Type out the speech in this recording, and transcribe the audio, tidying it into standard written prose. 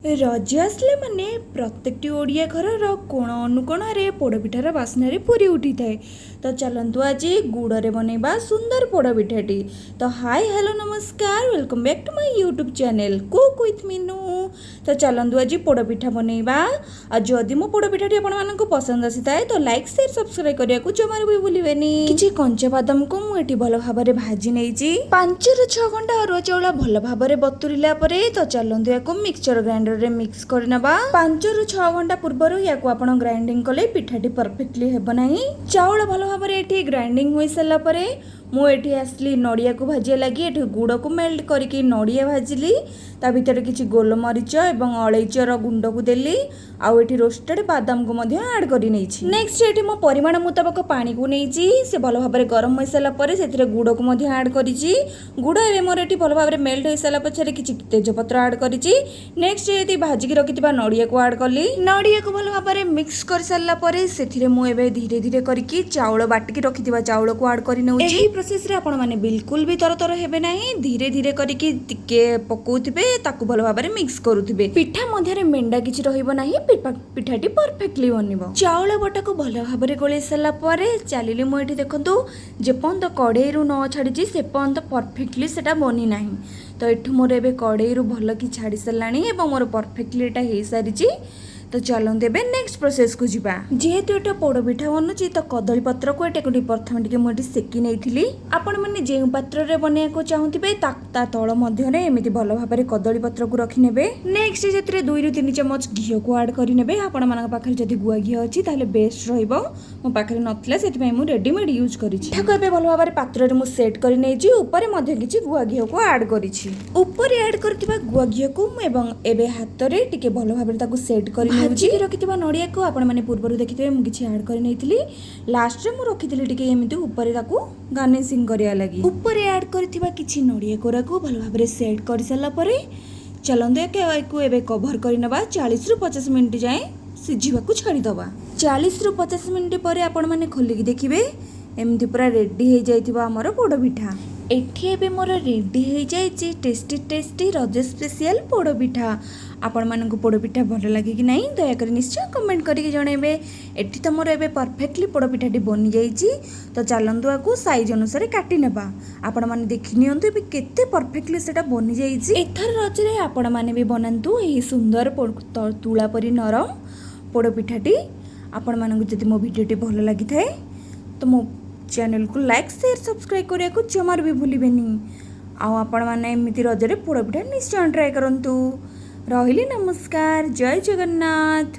रज आसले माने प्रत्येकटी ओडिया घरर कोण अनुकोणरे पोड़पिठार बास्नारे पूरी उठी थाए। तो चलतु आज गुड़े बनैबा सुंदर पोड़पिठाटी। तो हाय हेलो नमस्कार, welcome back to my YouTube channel cook with Meenu. तो चलतु आज पोड़पिठा बनैबा। आ जदि मो पोड़पिठाटी आपण मानकु पसंद आसी थाए तो लाइक शेयर सब्सक्राइब करिया को जमार भी भूलिबेनी। किछि कंचा बादाम को मु एठी भलो भाबरे भाजी नेइछि। 5 ରୁ 6 घंटा अरुआ चाउल भलो भाबरे बतुरिला परे तो चलतु याको मिक्सचर ग्राइंडर रे मिक्स करनबा। 5 ରୁ 6 घंटा पूर्वर याको आपण ग्राइंडिंग कले पिठाटी परफेक्टली हेबो नाही। चाउल भलो भाबरे एठी ग्राइंडिंग होई सला परे मु एठी आसली नड़िया को भाजिया लगी। एठी गुड़ को मेल्ट करके नड़िया भाजिली। ता भीतर किछि गोलमरीच एवं अलैचर गुंड को देली। आउ एठी रोस्टेड बादाम को मध्य ऐड करि नेछि। नेक्स्ट एठी मो परिमाण मुताबिक पानी को नेछि। से भलो भाबरे गरम होई सला परे सेथिरे गुड़ को मध्य ऐड करिछि। गुड़ एबे मोर एठी भलो भाबरे मेल्ट होई सला पछरे किछि तेजपत्र ऐड करिछि। नेक्स्ट एठी भाजी की रखिथिबा नड़िया को ऐड करली। नड़िया को भलो भाबरे मिक्स कर सला परे सेथिरे मु एबे धीरे धीरे करके चाउल बाटी की रखिथिबा चाउल को ऐड करि नेउछि। एही प्रोसेस रे आपण माने बिल्कुल भी तरतर हेबे नाही। धीरे धीरे करके टिके पकोउथिबे ताकू भलो भाबरे मिक्स करूथिबे। पिठा मध्य रे मेंडा किछि रहिबो नाही। पिठाटी परफेक्टली बनिबो। चाउल बटा को भलो भाबरे गोळे सला परे चालिली मु एठी देखंतु जे पंत कड़े रु न छाडिछि से पंत परफेक्टली सेटा बनी नाही। तो एठु मोर एबे कड़े रु भलो की छाडी सलाणी एवं मोर परफेक्टली एटा हे सारिछि। तो चलते एबे नेक्स्ट प्रोसेस को जिबा। जेहेतु एटा पोड़पिठा बनुची तो कदली पत्र को एटा कोटी प्रथम टिके मोटी सेकी नेइथिली। आपण माने जे पात्र रे बनिया को चाहुथिबे ता तळ मध्य रे एमिति भलो भाबरे कदली पत्र को रखि नेबे। नेक्स्ट जेतरे 2 ରୁ 3 चमच घी को ऐड करि नेबे। आपण मानक पाखरे जदि गुआ घी अछि ताले बेस्ट रहइबो। मो पाखरे नथले सेति पय मु रेडीमेड यूज करिछि। ठाको एबे भलो भाबरे पात्र रे मु सेट करि नेछि। ऊपर मध्ये किछि गुआ घी को ऐड करिछि। ऊपर ऐड करथिबा गुआ घी को एवं एबे हाथ रे टिके भलो भाबरे ताकू सेट करि भाजी की रखिथिबा नड़िया को आपण माने पूर्वरु देखिथिबे मु किछि ऐड करि नैथिली। लास्ट रे मु रखिथिली टिके एमिति ऊपर ताकू गार्निशिंग करिया लागि। ऊपर ऐड करथिबा किछि नड़िया कोरा को भलो भाबरे सेट करि सला परे चलंदे के को एबे कवर करि नबा। 40 ରୁ 50 मिनिट जाए सिझिबा को छाडी दबा। 40 ରୁ 50 मिनिट परे आपण माने खोली की देखिबे एमिति पूरा रेडी हे जाइथिबा हमर पोड़पिठा। एठी एबे मोर रेडी हे जाइछि टेस्टी टेस्टी रज स्पेशल पोड़पिठा। आपण मानकु पोड़पिठा भल लागे कि नहीं दया कर निश्चय कमेंट करके जणेबे। एठी त मोर एबे परफेक्टली पोड़पिठाटी बनि जाइछि। तो चलंतु आकु साइज अनुसार काटी नेबा। आपण माने देखि नियंतु एबे केते परफेक्टली सेटा बनि जाइछि। एथर रज रे आपण माने भी बनांतु एही सुंदर तुळा परी नरम पोड़पिठाटी। आपण मानकु जदि मो वीडियोटी भल लागि थाए तो मो चैनल को लाइक शेयर सब्सक्राइब करिया को जमार भी भूलिबेनी। आउ आपण माने एमिति रज रे पोड़पिठा निश्चय ट्राई करंतु। रहिली नमस्कार, जय जगन्नाथ।